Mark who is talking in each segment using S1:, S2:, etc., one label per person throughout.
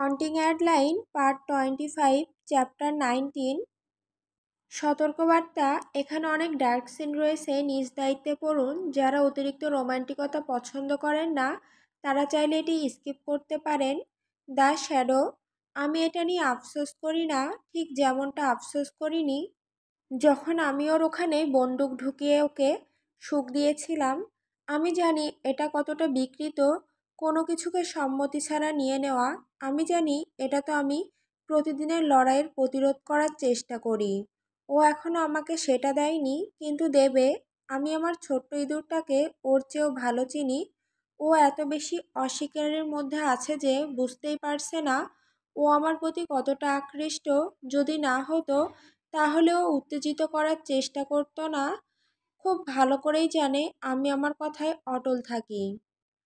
S1: Haunting অ্যাডলাইন part 25 chapter 19। সতর্কবার্তা, এখানে অনেক ডার্ক সিন রয়েছে। নিজ দায়িত্বে পড়ুন। যারা অতিরিক্ত রোমান্টিকতা পছন্দ করেন না তারা চাইলে এটি স্কিপ করতে পারেন। The shadow. আমি এটা নিয়ে আফসোস করি না, ঠিক যেমনটা আফসোস করিনি যখন আমি ওর ওখানে বন্দুক ঢুকিয়ে ওকে সুখ দিয়েছিলাম। আমি জানি এটা কতটা বিকৃত, কোনো কিছুকে সম্মতি ছাড়া নিয়ে নেওয়া। আমি জানি এটা তো আমি প্রতিদিনের লড়াইয়ের প্রতিরোধ করার চেষ্টা করি। ও এখনও আমাকে সেটা দেয়নি, কিন্তু দেবে। আমি আমার ছোট্ট ইঁদুরটাকে ওর চেয়েও ভালো চিনি। ও এত বেশি অস্বীকারের মধ্যে আছে যে বুঝতেই পারছে না ও আমার প্রতি কতটা আকৃষ্ট। যদি না হতো তাহলেও উত্তেজিত করার চেষ্টা করতো না। খুব ভালো করেই জানে আমি আমার কথায় অটল থাকি।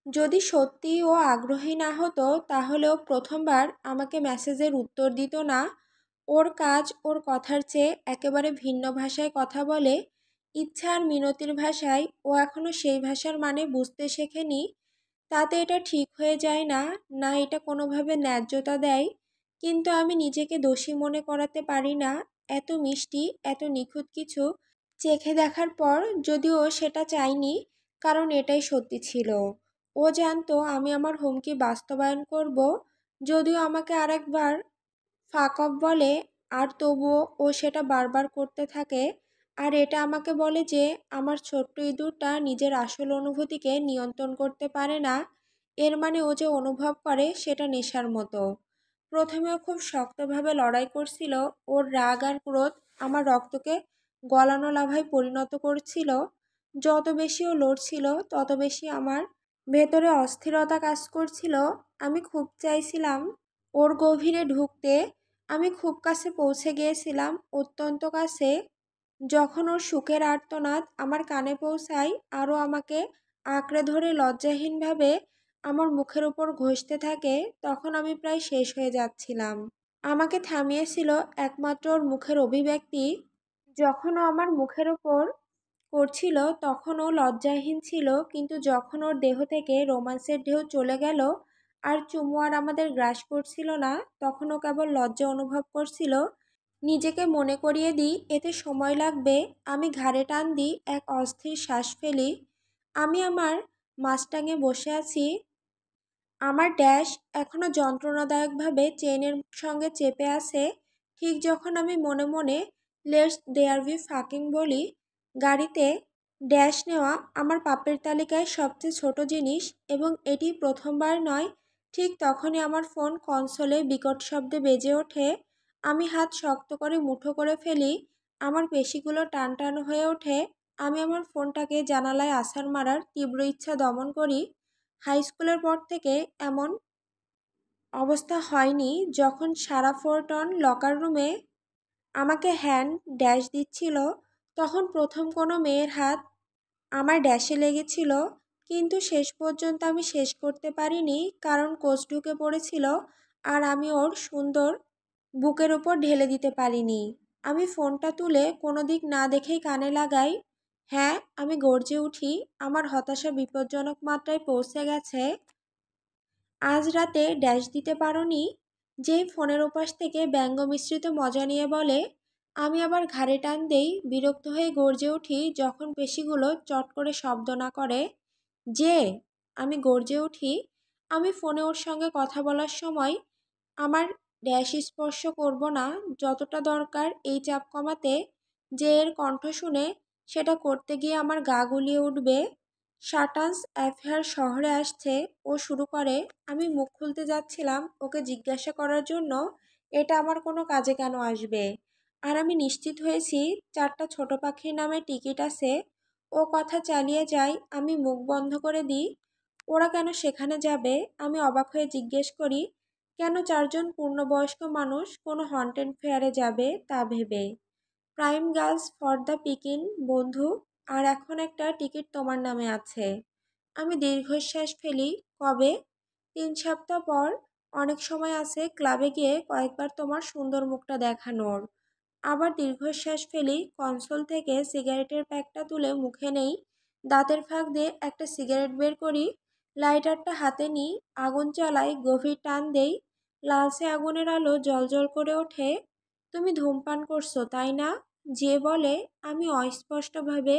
S1: যদি সত্যিই ও আগ্রহী না হতো তাহলেও প্রথমবার আমাকে মেসেজের উত্তর দিত না। ওর কাজ ওর কথার চেয়ে একেবারে ভিন্ন ভাষায় কথা বলে, ইচ্ছা আর মিনতির ভাষায়। ও এখনও সেই ভাষার মানে বুঝতে শেখেনি। তাতে এটা ঠিক হয়ে যায় না, না এটা কোনোভাবে ন্যায্যতা দেয়। কিন্তু আমি নিজেকে দোষী মনে করাতে পারি না। এত মিষ্টি, এত নিখুঁত কিছু চেখে দেখার পর যদিও সেটা চাইনি, কারণ এটাই সত্যি ছিল। ও জানতো আমি আমার হুমকি বাস্তবায়ন করব। যদিও আমাকে আরেকবার ফাক অফ বলে, আর তবুও ও সেটা বারবার করতে থাকে। আর এটা আমাকে বলে যে আমার ছোট্ট ইঁদুরটা নিজের আসল অনুভূতিকে নিয়ন্ত্রণ করতে পারে না। এর মানে ও যে অনুভব করে সেটা নেশার মতো। প্রথমেও খুব শক্তভাবে লড়াই করছিল। ওর রাগ আর ক্রোধ আমার রক্তকে গলানো লাভায় পরিণত করছিল। যত বেশি ও লড়ছিল তত বেশি আমার ভেতরে অস্থিরতা কাজ করছিল। আমি খুব চাইছিলাম ওর গভীরে ঢুকতে। আমি খুব কাছে পৌঁছে গিয়েছিলাম, অত্যন্ত কাছে। যখন ওর সুখের আর্তনাদ আমার কানে পৌঁছায় আরও আমাকে আঁকড়ে ধরে লজ্জাহীনভাবে আমার মুখের উপর ঘষতে থাকে, তখন আমি প্রায় শেষ হয়ে যাচ্ছিলাম। আমাকে থামিয়েছিল একমাত্র ওর মুখের অভিব্যক্তি। যখন ও আমার মুখের ওপর করছিল তখন ও লজ্জাহীন ছিল, কিন্তু যখন ওর দেহ থেকে রোমান্সের ঢেউ চলে গেল আর চুমু আর আমাদের গ্রাস করছিল না, তখন ও কেবল লজ্জা অনুভব করছিল। নিজেকে মনে করিয়ে দিই এতে সময় লাগবে। আমি ঘাড়ে টান দিই, এক অস্থির শ্বাস ফেলি। আমি আমার মাস্টাঙে বসে আছি। আমার ড্যাশ এখনও যন্ত্রণাদায়কভাবে চেইনের সঙ্গে চেপে আছে। ঠিক যখন আমি মনে মনে লেটস দেয়ার বি ফাকিং বলি, গাড়িতে ড্যাশ নেওয়া আমার পাপের তালিকায় সবচেয়ে ছোট জিনিস, এবং এটি প্রথমবার নয়। ঠিক তখনই আমার ফোন কনসোলে বিকট শব্দে বেজে ওঠে। আমি হাত শক্ত করে মুঠো করে ফেলি। আমার পেশিগুলো টান টান হয়ে ওঠে। আমি আমার ফোনটাকে জানালায় আছাড় মারার তীব্র ইচ্ছা দমন করি। হাই স্কুলের পর থেকে এমন অবস্থা হয়নি যখন সারা ফোরটন লকার রুমে আমাকে হ্যান্ড ড্যাশ দিচ্ছিল। তখন প্রথম কোনো মেয়ের হাত আমার ড্যাশে লেগেছিল, কিন্তু শেষ পর্যন্ত আমি শেষ করতে পারিনি, কারণ কোচ ঢুকে পড়েছিল আর আমি ওর সুন্দর বুকের উপর ঢেলে দিতে পারিনি। আমি ফোনটা তুলে কোনো দিক না দেখেই কানে লাগাই। হ্যাঁ, আমি গর্জে উঠি। আমার হতাশা বিপজ্জনক মাত্রায় পৌঁছে গেছে। আজ রাতে ড্যাশ দিতে পারোনি? যেই ফোনের ওপাশ থেকে ব্যঙ্গ মিশ্রিত মজা নিয়ে বলে। আমি আবার ঘাড়ে টান দেই, বিরক্ত হয়ে গর্জে উঠি যখন পেশিগুলো চট করে শব্দ না করে। যে আমি গর্জে উঠি। আমি ফোনে ওর সঙ্গে কথা বলার সময় আমার ড্যাশ স্পর্শ করব না যতটা দরকার এই চাপ কমাতে। যে এর কণ্ঠ শুনে সেটা করতে গিয়ে আমার গা গুলিয়ে উঠবে। শাটান্স অ্যাফেয়ার শহরে আসছে, ও শুরু করে। আমি মুখ খুলতে যাচ্ছিলাম ওকে জিজ্ঞাসা করার জন্য এটা আমার কোনো কাজে কেন আসবে, আর আমি নিশ্চিত হয়েছি 4টা ছোট পাখির নামে টিকিট আছে। ও কথা চালিয়ে যায়। আমি মুখ বন্ধ করে দিই। ওরা কেন সেখানে যাবে? আমি অবাক হয়ে জিজ্ঞেস করি, কেন 4জন পূর্ণবয়স্ক মানুষ কোনো হন্টেড ফেয়ারে যাবে তা ভেবে। Prime girls for the picking, বন্ধু। আর এখন একটা টিকিট তোমার নামে আছে। আমি দীর্ঘশ্বাস ফেলি। কবে? 3 সপ্তাহ পর। অনেক সময় আছে ক্লাবে গিয়ে কয়েকবার তোমার সুন্দর মুখটা দেখানোর। আবার দীর্ঘশ্বাস ফেলি। কনসোল থেকে সিগারেটের প্যাকটা তুলে মুখে নেই। দাঁতের ফাঁক দিয়ে একটা সিগারেট বের করি। লাইটারটা হাতে নিই, আগুন জ্বালাই, গভীর টান দেই। লালচে আগুনের আলো জ্বলজ্বল করে ওঠে। তুমি ধূমপান করছো তাই না? যে বলে। আমি অস্পষ্টভাবে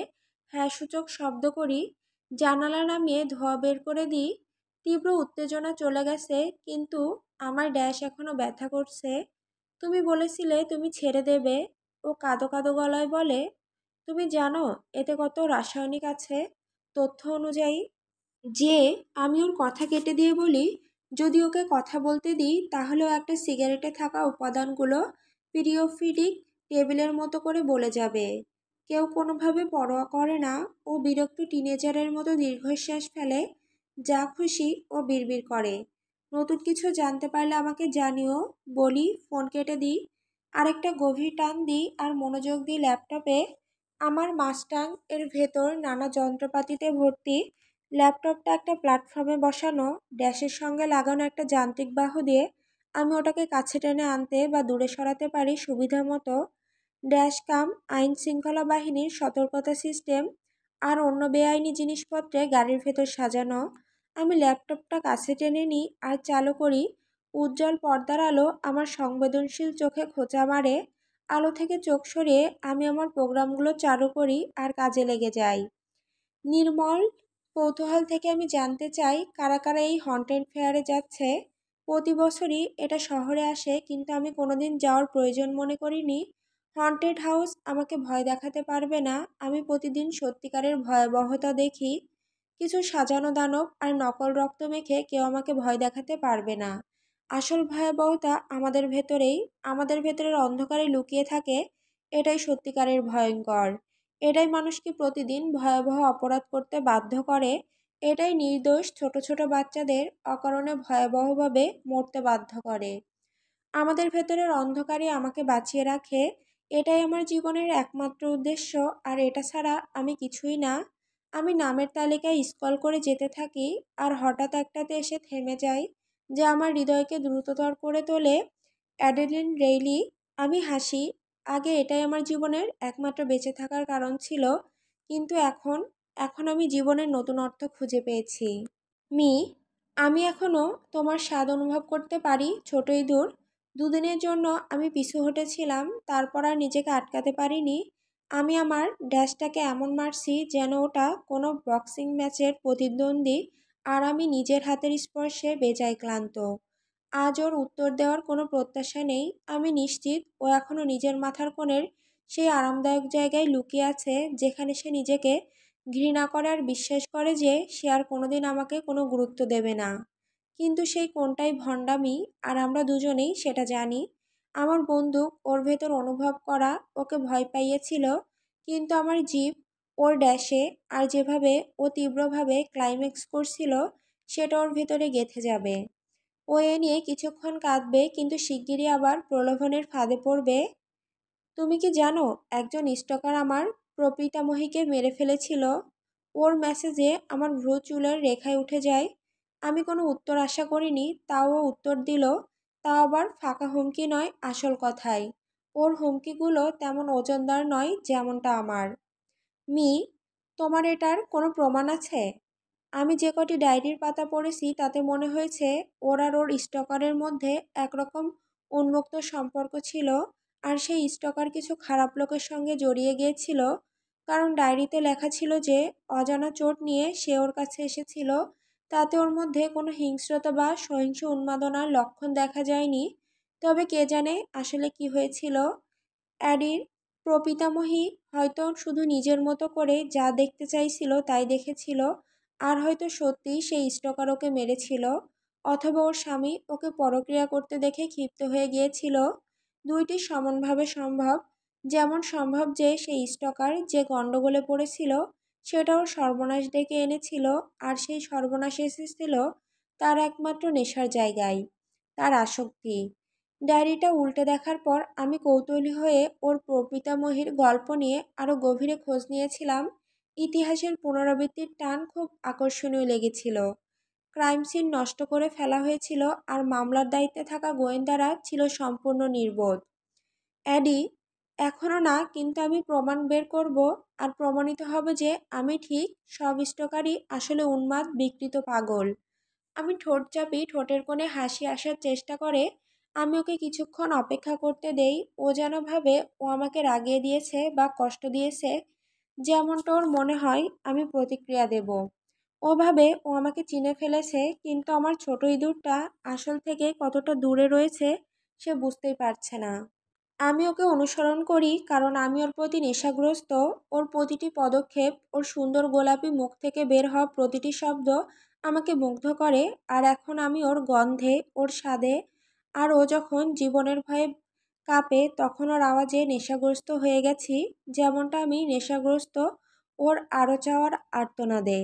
S1: হ্যাঁ সূচক শব্দ করি। জানালা নামিয়ে ধোঁয়া বের করে দিই। তীব্র উত্তেজনা চলে গেছে, কিন্তু আমার ড্যাশ এখনো ব্যথা করছে। তুমি বলেছিলে তুমি ছেড়ে দেবে। ও কাঁদো কাঁদো গলায় বলে। তুমি জানো এতে কত রাসায়নিক আছে? তথ্য অনুযায়ী যে আমি ওর কথা কেটে দিয়ে বলি, যদি ওকে কথা বলতে দিই তাহলেও একটা সিগারেটে থাকা উপাদানগুলো পিরিয়ডিক টেবিলের মতো করে বলে যাবে। কেউ কোনোভাবে পরোয়া করে না। ও বিরক্ত টিনেজারের মতো দীর্ঘশ্বাস ফেলে। যা খুশি ও বিড়বিড় করে। নতুন কিছু জানতে পারলে আমাকে জানিও। বলি, ফোন কেটে দিই। আরেকটা গভীর টান দিই আর মনোযোগ দিই ল্যাপটপে। আমার মাস্টাং এর ভেতর নানা যন্ত্রপাতিতে ভর্তি। ল্যাপটপটা একটা প্ল্যাটফর্মে বসানো। ড্যাশের সঙ্গে লাগানো একটা যান্ত্রিক বাহু দিয়ে আমি ওটাকে কাছে টেনে আনতে বা দূরে সরাতে পারি সুবিধা মতো। ড্যাশ কাম আইন শৃঙ্খলা বাহিনীর সতর্কতা সিস্টেম আর অন্য বেআইনি জিনিসপত্রে গাড়ির ভেতর সাজানো। আমি ল্যাপটপটা কাছে টেনে নিই আর চালু করি। উজ্জ্বল পর্দার আলো আমার সংবেদনশীল চোখে খোঁচা মারে। আলো থেকে চোখ সরিয়ে আমি আমার প্রোগ্রামগুলো চালু করি আর কাজে লেগে যাই। নির্মল কৌতূহল থেকে আমি জানতে চাই কারা কারা এই হন্টেড ফেয়ারে যাচ্ছে। প্রতি বছরই এটা শহরে আসে, কিন্তু আমি কোনোদিন যাওয়ার প্রয়োজন মনে করিনি। হন্টেড হাউস আমাকে ভয় দেখাতে পারবে না। আমি প্রতিদিন সত্যিকারের ভয়াবহতা দেখি। কিছু সাজানো দানব আর নকল রক্ত মেখে কেউ আমাকে ভয় দেখাতে পারবে না। আসল ভয়াবহতা আমাদের ভেতরেই। আমাদের ভেতরের অন্ধকারে লুকিয়ে থাকে। এটাই সত্যিকারের ভয়ঙ্কর। এটাই মানুষকে প্রতিদিন ভয়াবহ অপরাধ করতে বাধ্য করে। এটাই নির্দোষ ছোট ছোট বাচ্চাদের অকারণে ভয়াবহভাবে মরতে বাধ্য করে। আমাদের ভেতরের অন্ধকারই আমাকে বাঁচিয়ে রাখে। এটাই আমার জীবনের একমাত্র উদ্দেশ্য। আর এটা ছাড়া আমি কিছুই না। আমি নামের তালিকায় স্ক্রল করে যেতে থাকি, আর হঠাৎ একটাতে এসে থেমে যাই, যা আমার হৃদয়কে দ্রুততর করে তোলে। অ্যাডেলিন রেইলি। আমি হাসি। আগে এটাই আমার জীবনের একমাত্র বেঁচে থাকার কারণ ছিল, কিন্তু এখন আমি জীবনের নতুন অর্থ খুঁজে পেয়েছি। মি, আমি এখনো তোমার স্বাদ অনুভব করতে পারি, ছোট ইঁদুর। দুদিনের জন্য আমি পিছু হটেছিলাম, তারপর আর নিজেকে আটকাতে পারিনি। আমি আমার ড্যাশটাকে এমন মারছি যেন ওটা কোনো বক্সিং ম্যাচের প্রতিদ্বন্দ্বী, আর আমি নিজের হাতের স্পর্শে বেজায় ক্লান্ত। আজ ওর উত্তর দেওয়ার কোনো প্রত্যাশা নেই। আমি নিশ্চিত ও এখনো নিজের মাথার কোণের সেই আরামদায়ক জায়গায় লুকিয়ে আছে, যেখানে সে নিজেকে ঘৃণা করে আর বিশ্বাস করে যে সে আর কোনোদিন আমাকে কোনো গুরুত্ব দেবে না। কিন্তু সেই কোনটাই ভণ্ডামি, আর আমরা দুজনেই সেটা জানি। আমার বন্দুক ওর ভেতর অনুভব করা ওকে ভয় পাইয়েছিল, কিন্তু আমার জিভ ওর ড্যাশে আর যেভাবে ও তীব্রভাবে ক্লাইম্যাক্স করছিল, সেটা ওর ভেতরে গেঁথে যাবে। ও এ নিয়ে কিছুক্ষণ কাঁদবে, কিন্তু শিগগিরই আবার প্রলোভনের ফাঁদে পড়বে। তুমি কি জানো একজন স্টকার আমার প্রপিতামহীকে মেরে ফেলেছিল? ওর মেসেজে আমার ভ্রু চুলের রেখায় উঠে যায়। আমি কোনো উত্তর আশা করিনি, তাও ও উত্তর দিল। তাও আবার ফাঁকা হুমকি নয়, আসল কথাই। ওর হুমকিগুলো তেমন ওজনদার নয় যেমনটা আমার। মি, তোমার এটার কোনো প্রমাণ আছে? আমি যে কটি ডায়েরির পাতা পড়েছি তাতে মনে হয়েছে ওর আর ওর স্টকারের মধ্যে একরকম উন্মুক্ত সম্পর্ক ছিল, আর সেই স্টকার কিছু খারাপ লোকের সঙ্গে জড়িয়ে গিয়েছিল। কারণ ডায়েরিতে লেখা ছিল যে অজানা চোট নিয়ে সে ওর কাছে এসেছিল। তাতে ওর মধ্যে কোনো হিংস্রতা বা সহিংস উন্মাদনার লক্ষণ দেখা যায়নি। তবে কে জানে আসলে কি হয়েছিল। অ্যাডির প্রপিতামহী হয়তো শুধু নিজের মতো করে যা দেখতে চাইছিল তাই দেখেছিল, আর হয়তো সত্যিই সেই স্টকার ওকে মেরেছিল, অথবা ওর স্বামী ওকে পরক্রিয়া করতে দেখে ক্ষিপ্ত হয়ে গিয়েছিল। দুইটি সমানভাবে সম্ভব। যেমন সম্ভব যে সেই স্টকার যে গণ্ডগোলে পড়েছিল সেটা ওর সর্বনাশ ডেকে এনেছিল, আর সেই সর্বনাশ এসেছিল তার একমাত্র নেশার জায়গায়, তার আসক্তি। ডায়েরিটা উল্টে দেখার পর আমি কৌতূহলী হয়ে ওর প্রপিতামহীর গল্প নিয়ে আরও গভীরে খোঁজ নিয়েছিলাম। ইতিহাসের পুনরাবৃত্তির টান খুব আকর্ষণীয় লেগেছিল। ক্রাইম সিন নষ্ট করে ফেলা হয়েছিল, আর মামলার দায়িত্বে থাকা গোয়েন্দারা ছিল সম্পূর্ণ নির্বোধ। অ্যাডি, এখনও না, কিন্তু আমি প্রমাণ বের করব। আর প্রমাণিত হবে যে আমি ঠিক। সব স্টকারই আসলে উন্মাদ বিকৃত পাগল। আমি ঠোঁট চাপি, ঠোঁটের কোণে হাসি আসার চেষ্টা করে। আমি ওকে কিছুক্ষণ অপেক্ষা করতে দেই। ও যেন ভাবে ও আমাকে রাগিয়ে দিয়েছে বা কষ্ট দিয়েছে, যেমনটা ওর মনে হয় আমি প্রতিক্রিয়া দেব। ও ভাবে ও আমাকে চিনে ফেলেছে, কিন্তু আমার ছোট ইঁদুরটা আসল থেকে কতটা দূরে রয়েছে সে বুঝতেই পারছে না। আমি ওকে অনুসরণ করি কারণ আমি ওর প্রতি নেশাগ্রস্ত। ওর প্রতিটি পদক্ষেপ, ওর সুন্দর গোলাপি মুখ থেকে বের হওয়া প্রতিটি শব্দ আমাকে মুগ্ধ করে। আর এখন আমি ওর গন্ধে, ওর স্বাদে, আর ও যখন জীবনের ভয়ে কাঁপে তখন ওর আওয়াজে নেশাগ্রস্ত হয়ে গেছি, যেমনটা আমি নেশাগ্রস্ত ওর আরও চাওয়ার আর্তনাদে।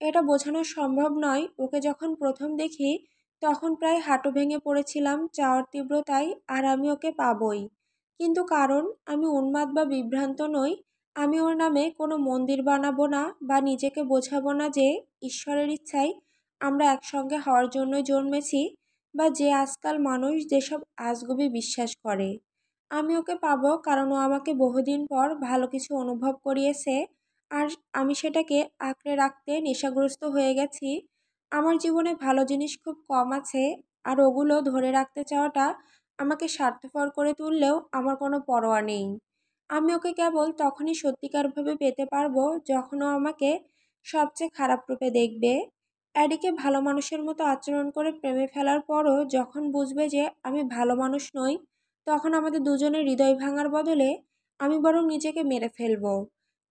S1: এটা বোঝানো সম্ভব নয়। ওকে যখন প্রথম দেখি তখন প্রায় হাঁটু ভেঙে পড়েছিলাম চাওয়ার তীব্রতায়, আর আমি ওকে পাবই। কিন্তু কারণ আমি উন্মাদ বা বিভ্রান্ত নই। আমি ওর নামে কোনো মন্দির বানাবো না বা নিজেকে বোঝাবো না যে ঈশ্বরের ইচ্ছায় আমরা একসঙ্গে হওয়ার জন্যই জন্মেছি, বা যে আজকাল মানুষ যেসব আজগুবি বিশ্বাস করে। আমি ওকে পাবো কারণ ও আমাকে বহুদিন পর ভালো কিছু অনুভব করিয়েছে, আর আমি সেটাকে আঁকড়ে রাখতে নেশাগ্রস্ত হয়ে গেছি। আমার জীবনে ভালো জিনিস খুব কম আছে, আর ওগুলো ধরে রাখতে চাওয়াটা আমাকে স্বার্থপর করে তুললেও আমার কোনো পরোয়া নেই। আমি ওকে কেবল তখনই সত্যিকারভাবে পেতে পারবো যখন ও আমাকে সবচেয়ে খারাপ রূপে দেখবে। অ্যাডিকে ভালো মানুষের মতো আচরণ করে প্রেমে ফেলার পরও যখন বুঝবে যে আমি ভালো মানুষ নই, তখন আমাদের দুজনের হৃদয় ভাঙার বদলে আমি বরং নিজেকে মেরে ফেলবো।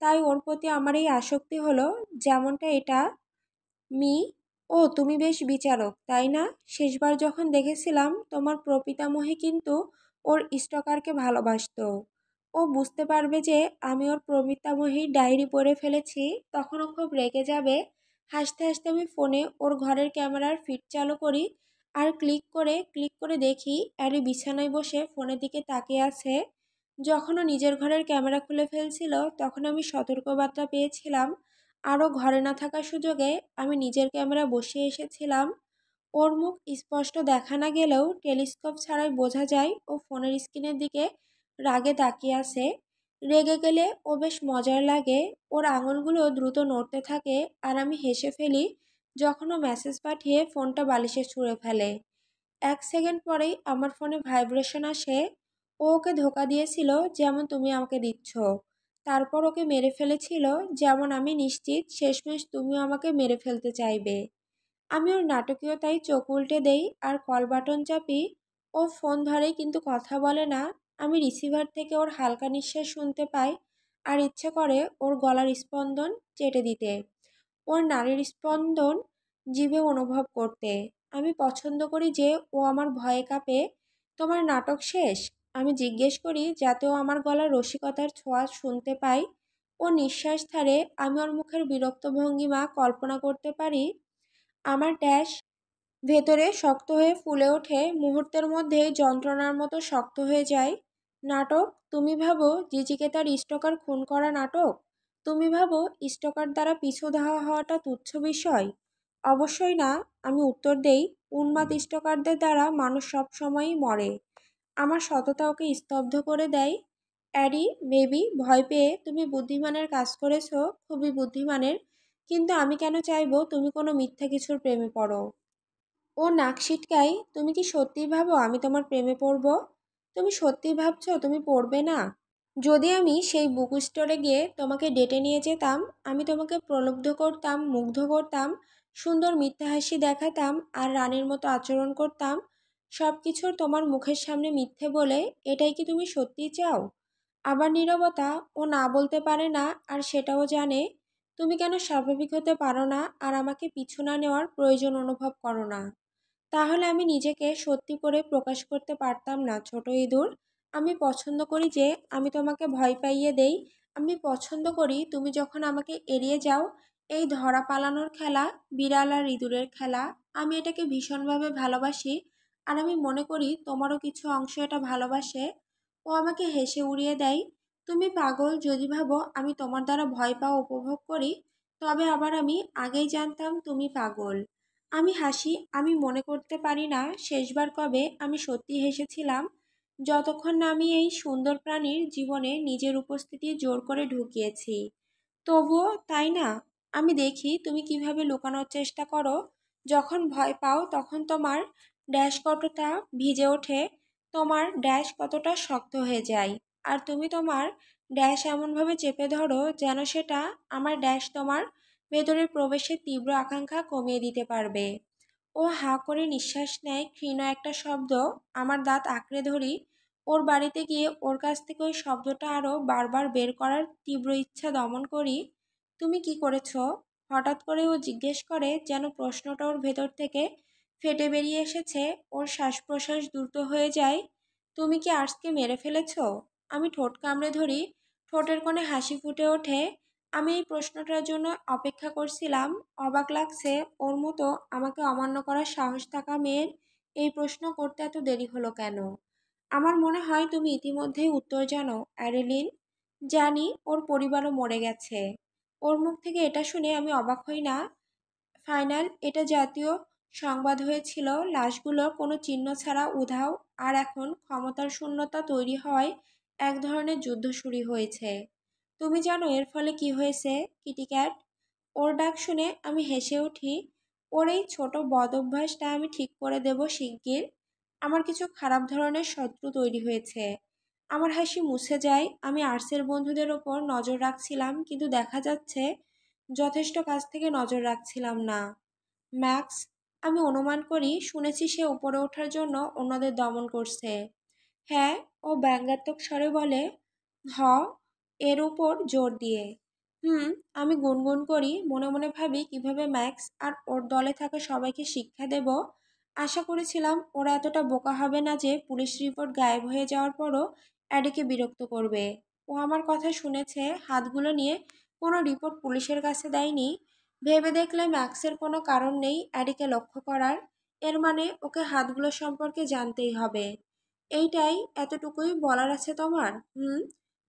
S1: তাই ওর প্রতি আমার এই আসক্তি হলো, যেমনটা এটা মি ও তুমি বেশ বিচারক, তাই না? শেষবার যখন দেখেছিলাম তোমার প্রপিতামহী কিন্তু ওর স্টকারকে ভালোবাসতো। ও বুঝতে পারবে যে আমি ওর প্রপিতামহীর ডায়েরি পড়ে ফেলেছি, তখন ও খুব রেগে যাবে। হাসতে হাসতে আমি ফোনে ওর ঘরের ক্যামেরার ফিড চালু করি, আর ক্লিক করে দেখি অ্যারি বিছানায় বসে ফোনের দিকে তাকিয়ে আছে। যখন ও নিজের ঘরের ক্যামেরা খুলে ফেলছিল তখন আমি সতর্কবার্তা পেয়েছিলাম। আরও ঘরে না থাকার সুযোগে আমি নিজের ক্যামেরা বসিয়ে এসেছিলাম। ওর মুখ স্পষ্ট দেখা না গেলেও টেলিস্কোপ ছাড়াই বোঝা যায় ও ফোনের স্ক্রিনের দিকে রাগে তাকিয়ে আছে। রেগে গেলে ও বেশ মজার লাগে। ওর আঙুলগুলো দ্রুত নড়তে থাকে, আর আমি হেসে ফেলি যখন ও মেসেজ পাঠিয়ে ফোনটা বালিশে ছুঁড়ে ফেলে। 1 সেকেন্ড পরেই আমার ফোনে ভাইব্রেশন আসে। ও ওকে ধোঁকা দিয়েছিল যেমন তুমি আমাকে দিচ্ছ। তারপর ওকে মেরে ফেলেছিল যেমন আমি নিশ্চিত শেষমেশ তুমিও আমাকে মেরে ফেলতে চাইবে। আমি ওর নাটকীয়তায় চোখ উল্টে দেই আর কল বাটন চাপি। ও ফোন ধরে কিন্তু কথা বলে না। আমি রিসিভার থেকে ওর হালকা নিঃশ্বাস শুনতে পাই, আর ইচ্ছে করে ওর গলার স্পন্দন চেটে দিতে, ওর নাড়ির স্পন্দন জিভে অনুভব করতে। আমি পছন্দ করি যে ও আমার ভয়ে কাঁপে। তোমার নাটক শেষ? আমি জিজ্ঞেস করি যাতে ও আমার গলার রসিকতার ছোঁয়া শুনতে পাই। ও নিঃশ্বাস ছাড়ে। আমি ওর মুখের বিরক্ত ভঙ্গিমা কল্পনা করতে পারি। আমার ড্যাশ ভেতরে শক্ত হয়ে ফুলে ওঠে, মুহূর্তের মধ্যেই যন্ত্রণার মতো শক্ত হয়ে যায়। নাটক? তুমি ভাবো জিজিকে তার স্টকার খুন করা নাটক? তুমি ভাবো স্টকার দ্বারা পিছু ধাওয়া হওয়াটা তুচ্ছ বিষয়? অবশ্যই না, আমি উত্তর দেই। উন্মাদ স্টকারদের দ্বারা মানুষ সবসময়ই মরে। আমার সততা ওকে স্তব্ধ করে দেয়। অ্যারি, বেবি, ভয় পেয়ে তুমি বুদ্ধিমানের কাজ করেছো, খুবই বুদ্ধিমানের। কিন্তু আমি কেন চাইবো তুমি কোনো মিথ্যা কিছুর প্রেমে পড়ো? ও নাক সিটকায়। তুমি কি সত্যিই ভাবো আমি তোমার প্রেমে পড়ব? তুমি সত্যিই ভাবছো তুমি পড়বে না? যদি আমি সেই বুক স্টোরে গিয়ে তোমাকে ডেটে নিয়ে যেতাম, আমি তোমাকে প্রলুব্ধ করতাম, মুগ্ধ করতাম, সুন্দর মিথ্যা হাসি দেখাতাম আর রানীর মতো আচরণ করতাম, সব কিছুর তোমার মুখের সামনে মিথ্যে বলে, এটাই কি তুমি সত্যিই চাও? আবার নীরবতা। ও না বলতে পারে না, আর সেটাও জানে। তুমি কেন স্বাভাবিক হতে পারো না আর আমাকে পিছু না নেওয়ার প্রয়োজন অনুভব করো না? তাহলে আমি নিজেকে সত্যি করে প্রকাশ করতে পারতাম না ছোট ইঁদুর? আমি পছন্দ করি যে আমি তোমাকে ভয় পাইয়ে দেই। আমি পছন্দ করি তুমি যখন আমাকে এড়িয়ে যাও। এই ধরা পালানোর খেলা, বিড়াল আর ইঁদুরের খেলা, আমি এটাকে ভীষণভাবে ভালোবাসি। আর আমি মনে করি তোমারও কিছু অংশ এটা ভালোবাসে। ও আমাকে হেসে উড়িয়ে দেয়। তুমি পাগল যদি ভাবো আমি তোমার দ্বারা ভয় পাওয়া উপভোগ করি। তবে আবার আমি আগেই জানতাম তুমি পাগল। আমি হাসি। আমি মনে করতে পারি না শেষবার কবে আমি সত্যি হেসেছিলাম, যতক্ষণ না আমি এই সুন্দর প্রাণীর জীবনে নিজের উপস্থিতি জোর করে ঢুকিয়েছি। তবুও, তাই না? আমি দেখি তুমি কিভাবে লুকানোর চেষ্টা করো। যখন ভয় পাও তখন তোমার ড্যাশ কতটা ভিজে ওঠে, তোমার ড্যাশ কতটা শক্ত হয়ে যায়। আর তুমি তোমার ড্যাশ এমনভাবে চেপে ধরো যেন সেটা আমার ড্যাশ তোমার ভেতরের প্রবেশের তীব্র আকাঙ্ক্ষা কমিয়ে দিতে পারবে। ও হাঁ করে নিঃশ্বাস নেয় ক্ষীণ একটা শব্দ। আমার দাঁত আঁকড়ে ধরি। ওর বাড়িতে গিয়ে ওর কাছ থেকে ওই শব্দটা আরও বারবার বের করার তীব্র ইচ্ছা দমন করি। তুমি কি করেছো? হঠাৎ করে ও জিজ্ঞেস করে, যেন প্রশ্নটা ওর ভেতর থেকে ফেটে বেরিয়ে এসেছে। ওর শ্বাস প্রশ্বাস দ্রুত হয়ে যায়। তুমি কি আর্টসকে মেরে ফেলেছো? আমি ঠোঁট কামড়ে ধরি। ঠোঁটের কোণে হাসি ফুটে ওঠে। আমি এই প্রশ্নটার জন্য অপেক্ষা করছিলাম। অবাক লাগছে ওর মতো আমাকে অমান্য করার সাহস থাকা মেয়ের এই প্রশ্ন করতে এত দেরি হলো কেন। আমার মনে হয় তুমি ইতিমধ্যেই উত্তর জানো, অ্যাডেলিন। জানি ওর পরিবারও মরে গেছে। ওর মুখ থেকে এটা শুনে আমি অবাক হই না। ফাইনাল এটা জাতীয় সংবাদ হয়েছিল, লাশগুলো কোনো চিহ্ন ছাড়া উধাও। আর এখন ক্ষমতার শূন্যতা তৈরি হওয়ায় এক ধরনের যুদ্ধ শুরু হয়েছে। তুমি জানো এর ফলে কি হয়েছে, কিটিক্যাট? ওর ডাক শুনে আমি হেসে উঠি। ওর এই ছোট বদ অভ্যাসটা আমি ঠিক করে দেব শিগগির। আমার কিছু খারাপ ধরনের শত্রু তৈরি হয়েছে। আমার হাসি মুছে যায়। আমি আর্টসের বন্ধুদের ওপর নজর রাখছিলাম, কিন্তু দেখা যাচ্ছে যথেষ্ট কাছ থেকে নজর রাখছিলাম না। ম্যাক্স, আমি অনুমান করি শুনেছি সে উপরে ওঠার জন্য অন্যদের দমন করছে। হ্যাঁ, ও ব্যঙ্গাত্মক স্বরে বলে। হ, এর উপর জোর দিয়ে। হুম। আমি গুনগুন করি, মনে মনে ভাবি কিভাবে ম্যাক্স আর ওর দলে থাকা সবাইকে শিক্ষা দেব। আশা করেছিলাম ওরা এতটা বোকা হবে না যে পুলিশ রিপোর্ট গায়েব হয়ে যাওয়ার পরও অ্যাডিকে বিরক্ত করবে। ও আমার কথা শুনেছে, হাতগুলো নিয়ে কোনো রিপোর্ট পুলিশের কাছে দেয়নি। ভেবে দেখলে ম্যাক্সের কোনো কারণ নেই অ্যাডিকে লক্ষ্য করার। এর মানে ওকে হাতগুলো সম্পর্কে জানতেই হবে। এইটাই এতটুকুই বলার আছে তোমার? হুম।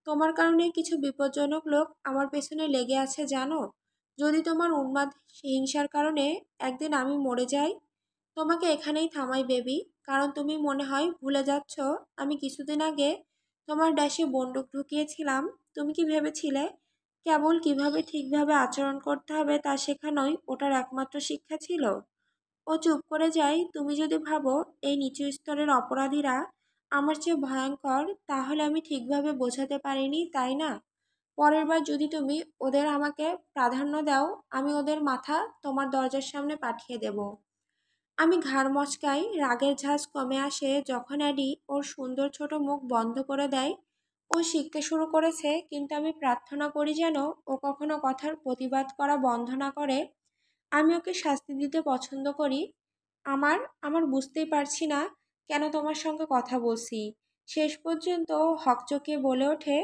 S1: তোমার কারণে কিছু বিপজ্জনক লোক আমার পেছনে লেগে আছে জানো। যদি তোমার উন্মাদ হিংসার কারণে একদিন আমি মরে যাই, তোমাকে এখানেই থামাই বেবি। কারণ তুমি মনে হয় ভুলে যাচ্ছ আমি কিছুদিন আগে তোমার ড্যাশে বন্দুক ঢুকিয়েছিলাম। তুমি কি ভেবেছিলে কেবল কিভাবে ঠিকভাবে আচরণ করতে হবে তা শেখানোই ওটার একমাত্র শিক্ষা ছিল? ও চুপ করে যায়। তুমি যদি ভাবো এই নিচু স্তরের অপরাধীরা আমার চেয়ে ভয়ঙ্কর, তাহলে আমি ঠিকভাবে বোঝাতে পারিনি, তাই না? পরের বার যদি তুমি ওদের আমাকে প্রাধান্য দাও, আমি ওদের মাথা তোমার দরজার সামনে পাঠিয়ে দেব। আমি ঘাড় মচকাই। রাগের ঝাঁজ কমে আসে যখন অ্যাডি ওর সুন্দর ছোট মুখ বন্ধ করে দেয়। ও শিখতে শুরু করেছে, কিন্তু আমি প্রার্থনা করি যেন ও কখনো কথার প্রতিবাদ করা বন্ধ না করে। আমি ওকে শাস্তি দিতে পছন্দ করি। আমার আমার বুঝতেই পারছি না কেন তোমার সঙ্গে কথা বলছি। শেষ পর্যন্ত হকচকিয়ে বলে ওঠে,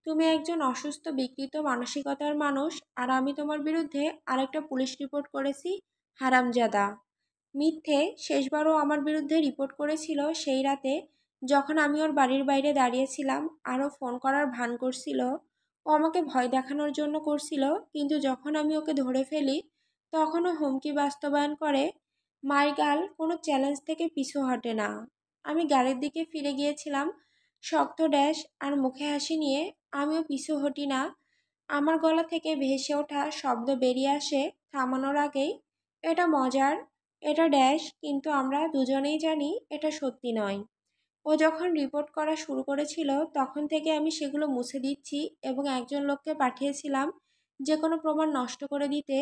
S1: তুমি একজন অসুস্থ বিকৃত মানসিকতার মানুষ, আর আমি তোমার বিরুদ্ধে আরেকটা পুলিশ রিপোর্ট করেছি, হারামজাদা। মিথ্যে। শেষবারও আমার বিরুদ্ধে রিপোর্ট করেছিল সেই রাতে, যখন আমি ওর বাড়ির বাইরে দাঁড়িয়েছিলাম। আরও ফোন করার ভান করছিল। ও আমাকে ভয় দেখানোর জন্য করছিল, কিন্তু যখন আমি ওকে ধরে ফেলি তখনও হুমকি বাস্তবায়ন করে। মাই গার্ল কোনো চ্যালেঞ্জ থেকে পিছু হটে না। আমি গাড়ির দিকে ফিরে গিয়েছিলাম, শক্ত ড্যাশ আর মুখে হাসি নিয়ে। আমিও পিছু হটি না। আমার গলা থেকে ভেসে ওঠা শব্দ বেরিয়ে আসে থামানোর আগেই। এটা মজার, এটা ড্যাশ, কিন্তু আমরা দুজনেই জানি এটা সত্যি নয়। ও যখন রিপোর্ট করা শুরু করেছিল তখন থেকে আমি সেগুলো মুছে দিচ্ছি এবং একজন লোককে পাঠিয়েছিলাম যে কোনো প্রমাণ নষ্ট করে দিতে।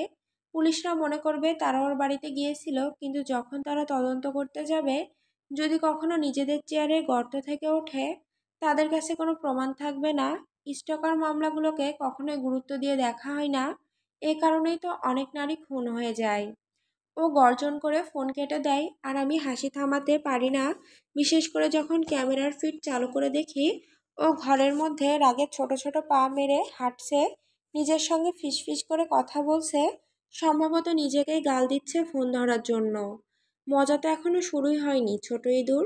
S1: পুলিশরা মনে করবে তারা ওর বাড়িতে গিয়েছিল, কিন্তু যখন তারা তদন্ত করতে যাবে, যদি কখনো নিজেদের চেয়ারে গর্ত থেকে ওঠে, তাদের কাছে কোনো প্রমাণ থাকবে না। স্টকার মামলাগুলোকে কখনোই গুরুত্ব দিয়ে দেখা হয় না। এ কারণেই তো অনেক নারী খুন হয়ে যায়। ও গর্জন করে ফোন কেটে দেয়, আর আমি হাসি থামাতে পারি না, বিশেষ করে যখন ক্যামেরার ফিড চালু করে দেখি ও ঘরের মধ্যে রাগে ছোট ছোট পা মেরে হাঁটছে, নিজের সঙ্গে ফিসফিস করে কথা বলছে, সম্ভবত নিজেকেই গাল দিচ্ছে ফোন ধরার জন্য। মজা তো এখনো শুরুই হয়নি, ছোট ইঁদুর।